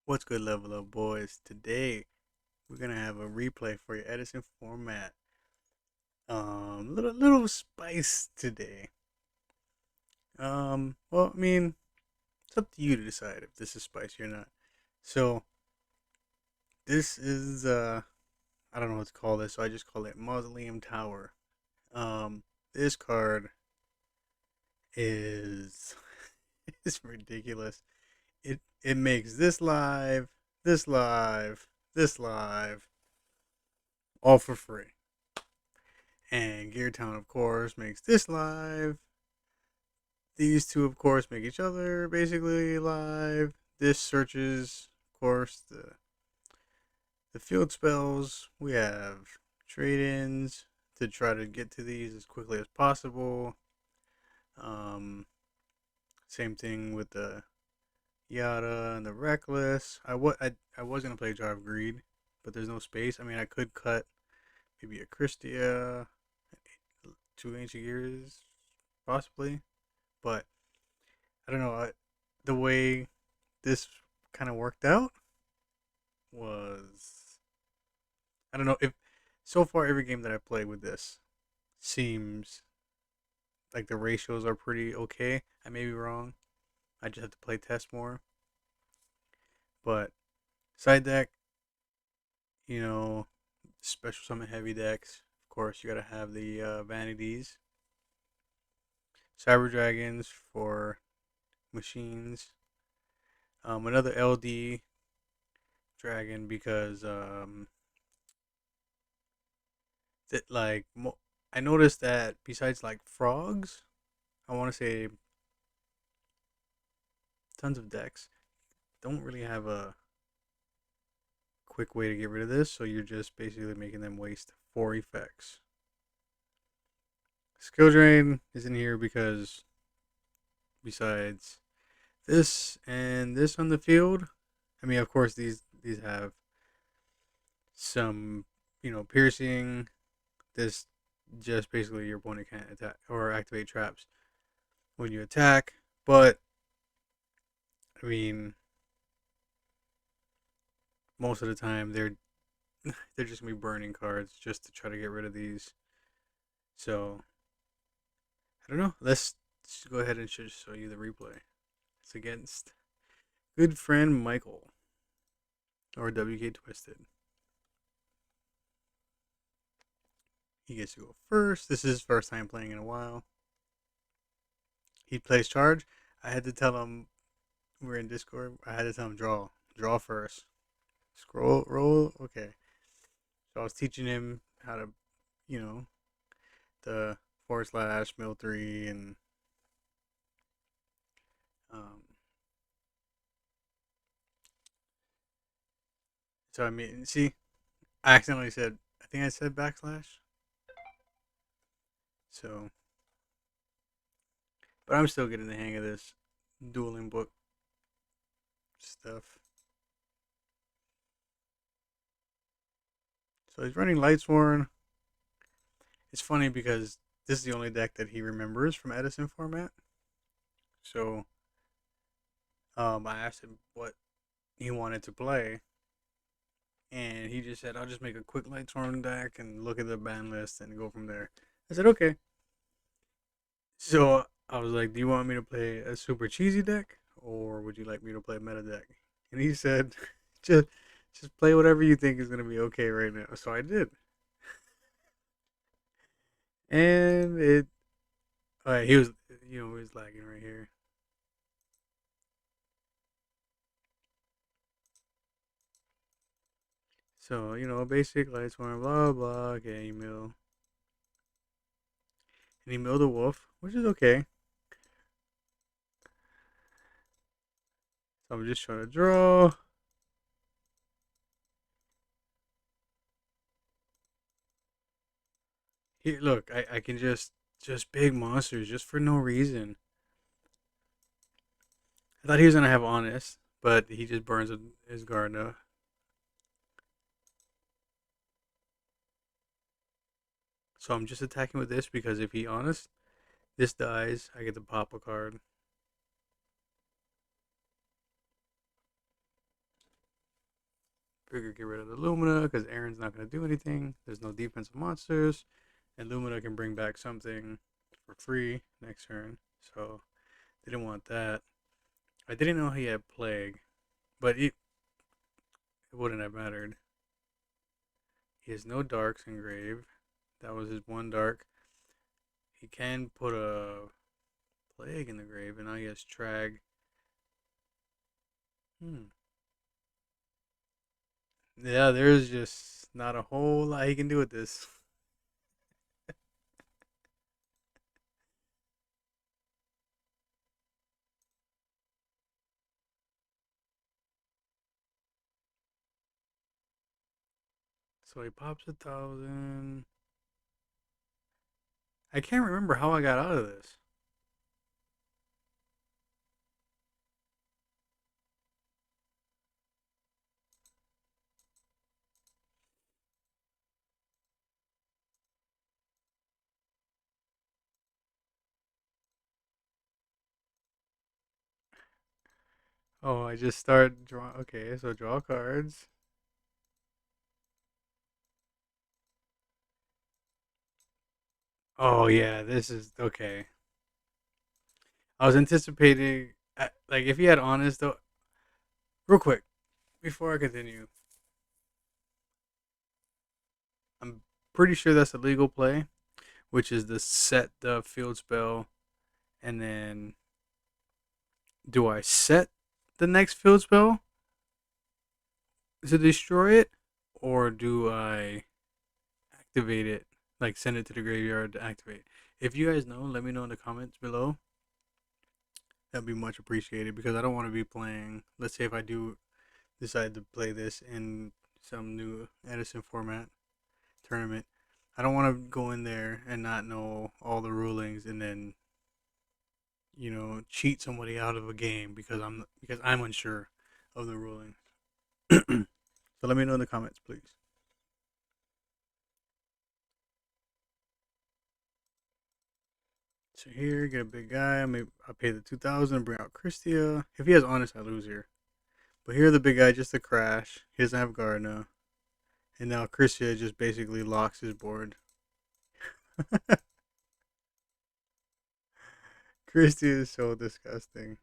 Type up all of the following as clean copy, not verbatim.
What's good, Level Up Boys? Today we're gonna have a replay for your Edison Format. Little spice today. Well, I mean, it's up to you to decide if this is spicy or not. So this is I don't know what to call this, so I just call it Mausoleum Tower. This card is it's ridiculous. It makes this live, this live, this live, all for free. And Geartown, of course, makes this live. These two, of course, make each other basically live. This searches, of course, the field spells. We have trade-ins to try to get to these as quickly as possible. Um, Same thing with the Yada and the Reckless. I was gonna play Jar of Greed, but there's no space. I mean, I could cut maybe a Christia, two Ancient Years, possibly. But I don't know. The way this kind of worked out was I don't know if so far every game that I played with this seems like the ratios are pretty okay. I may be wrong. I just have to play test more. But side deck, you know, special summon heavy decks. Of course, you gotta have the vanities, cyber dragons for machines. Another LD dragon because that I noticed that besides like frogs, I want to say tons of decks don't really have a quick way to get rid of this, so you're just basically making them waste four effects. Skill drain is in here because besides this and this on the field, I mean, of course these have some piercing. This just basically your opponent can't attack or activate traps when you attack, but I mean most of the time they're just gonna be burning cards just to try to get rid of these. So I don't know. Let's just go ahead and show you the replay. It's against good friend Michael or wktwisted. He gets to go first. This is his first time playing in a while. He plays charge. I had to tell him we're in Discord. I had to tell him draw first. Scroll roll. Okay. So I was teaching him how to, you know, the forward slash mill three and um. So I mean, see, I accidentally said. I think I said backslash. So, but I'm still getting the hang of this dueling book stuff. So he's running Lightsworn. It's funny because this is the only deck that he remembers from Edison Format. So, I asked him what he wanted to play, and he just said, "I'll just make a quick Lightsworn deck and look at the ban list and go from there." I said, "Okay." So I was like, "Do you want me to play a super cheesy deck, or would you like me to play a meta deck?" And he said, "Just just play whatever you think is gonna be okay right now." So I did, and it. He was, he was lagging right here. So basic Lightsworn, blah blah. Okay, email, and he milled a wolf, which is okay. So I'm just trying to draw. Here, look, I can just big monsters just for no reason. I thought he was gonna have honest, but he just burns his guard up. So I'm just attacking with this because if he honest, this dies. I get to pop a card. Figure get rid of the Lumina because Aaron's not going to do anything. There's no defensive monsters. And Lumina can bring back something for free next turn. So didn't want that. I didn't know he had Plague, but it wouldn't have mattered. He has no darks in grave. That was his one dark. He can put a Plague in the grave, and now he has Trag. Yeah, there's just not a whole lot he can do with this. So he pops 1,000. I can't remember how I got out of this. Oh, I just start drawing. Okay, so draw cards. Oh yeah, this is okay. I was anticipating, like, if he had honest though. Real quick, before I continue, I'm pretty sure that's a legal play, which is the set the field spell, and then do I set the next field spell to destroy it, or do I activate it, like send it to the graveyard to activate? If you guys know, let me know in the comments below. That'd be much appreciated because I don't want to be playing. Let's say if I do decide to play this in some new Edison format tournament, I don't want to go in there and not know all the rulings and then cheat somebody out of a game because I'm unsure of the ruling. So let me know in the comments, please. So here, get a big guy. I pay the 2,000 and bring out Christia. If he has honest, I lose here. But here, the big guy just a crash. He doesn't have Gardner, and now Christia just basically locks his board. Christia is so disgusting.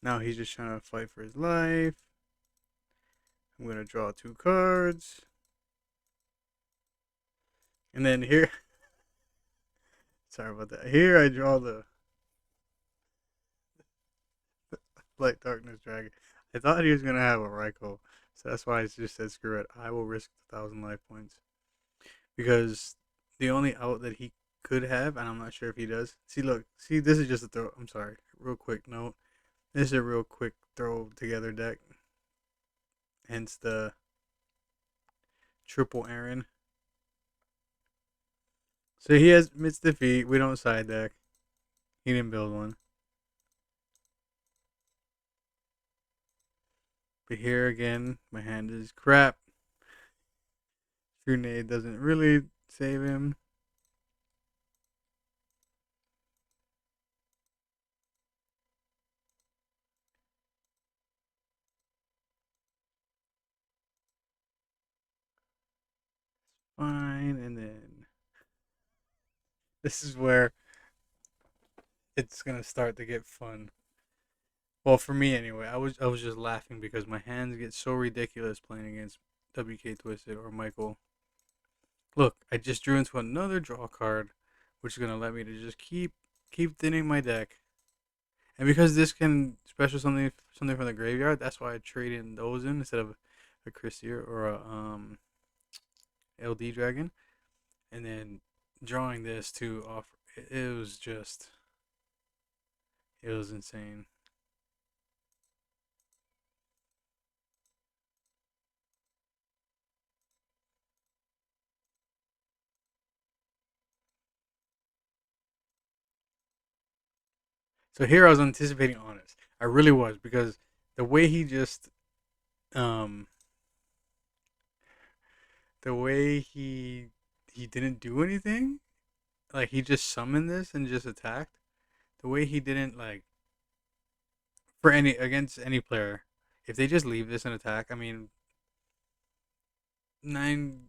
Now he's just trying to fight for his life. I'm gonna draw 2 cards, and then here. Sorry about that. Here I draw the Light Darkness Dragon. I thought he was gonna have a Raikou, so that's why I just said screw it. I will risk 1,000 life points because the only out that he could have, and I'm not sure if he does. See, look, see, this is just a throw. I'm sorry, real quick note. This is a real quick throw together deck. Hence the triple Aaron. So he has Midst Defeat. We don't side deck. He didn't build one. But here again, my hand is crap. Grenade doesn't really save him. Fine, and then this is where it's gonna start to get fun. Well, for me anyway, I was just laughing because my hands get so ridiculous playing against wktwisted or Michael. Look, I just drew into another draw card, which is gonna let me to just keep thinning my deck. And because this can special something from the graveyard, that's why I trade in those in instead of a Christier or a LD Dragon, and then drawing this to offer. It was just, it was insane. So here I was anticipating honest. I really was because the way he just um the way he didn't do anything. Like he just summoned this and just attacked. the way he didn't like for any against any player, if they just leave this in attack, I mean, nine,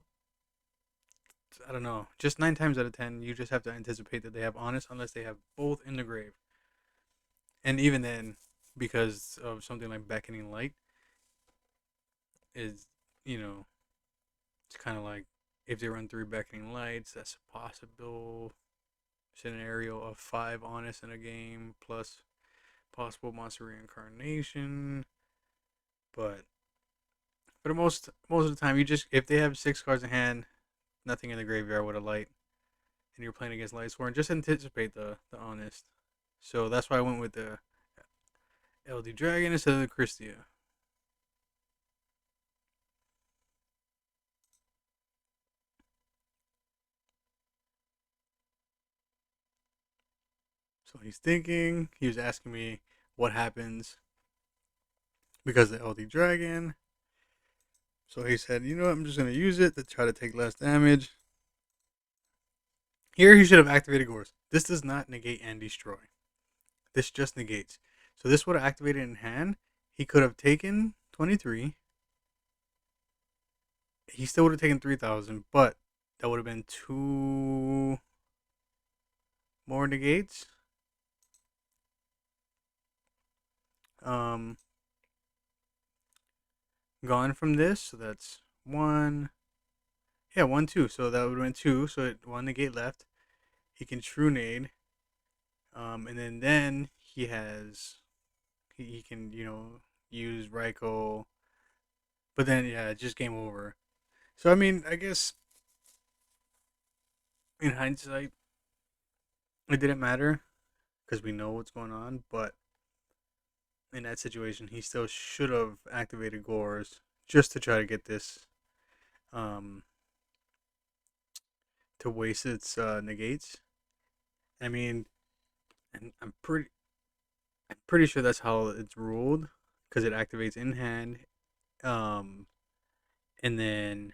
I don't know, just 9 times out of 10, you just have to anticipate that they have honest unless they have both in the grave. And even then, because of something like beckoning light, is, you know, it's kind of like if they run 3 beckoning lights, that's a possible scenario of 5 honest in a game plus possible monster reincarnation. But for the most of the time, you just if they have 6 cards in hand, nothing in the graveyard with a light, and you're playing against Lightsworn, just anticipate the honest. So that's why I went with the LD Dragon instead of the Christia. So he's thinking. He was asking me what happens because of the LD Dragon. So he said, you know what, I'm just going to use it to try to take less damage. Here he should have activated Gorse. This does not negate and destroy. This just negates. So this would have activated in hand. He could have taken 23. He still would have taken 3,000, but that would have been 2 more negates. Gone from this, so that's 1. Yeah, 1, 2. So that would have been 2. So 1 negate left. He can True Nade. And then he has he can, use Raikou. But then yeah, just game over. So I mean, I guess in hindsight, it didn't matter because we know what's going on. But in that situation, he still should have activated Gores just to try to get this, um, to waste its negates. I mean, and I'm pretty sure that's how it's ruled because it activates in hand, um, and then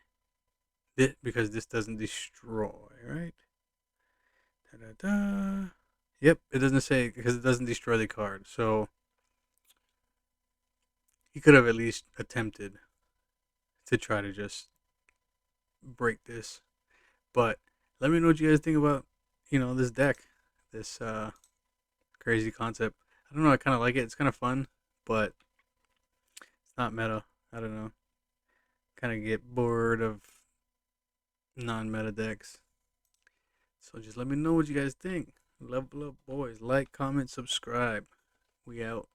because this doesn't destroy, right? Da da da. Yep, it doesn't say because it doesn't destroy the card. So he could have at least attempted to try to just break this. But let me know what you guys think about, this deck, this crazy concept. I don't know. I kind of like it. It's kind of fun, but it's not meta. I don't know. Kind of get bored of non-meta decks. So just let me know what you guys think. LVLUpBoiiz. Like, comment, subscribe. We out.